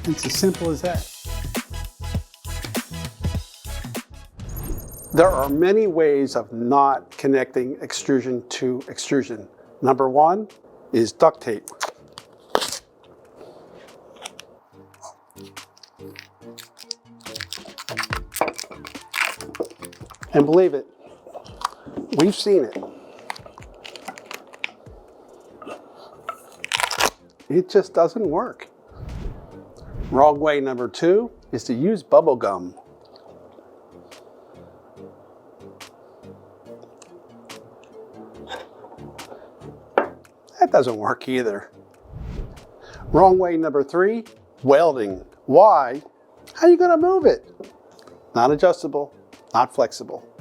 It's as simple as that. There are many ways of not connecting extrusion to extrusion. Number one is duct tape. And believe it, we've seen it. It just doesn't work. Wrong way number two is to use bubble gum. That doesn't work either. Wrong way number three, welding. Why? How are you going to move it? Not adjustable, not flexible.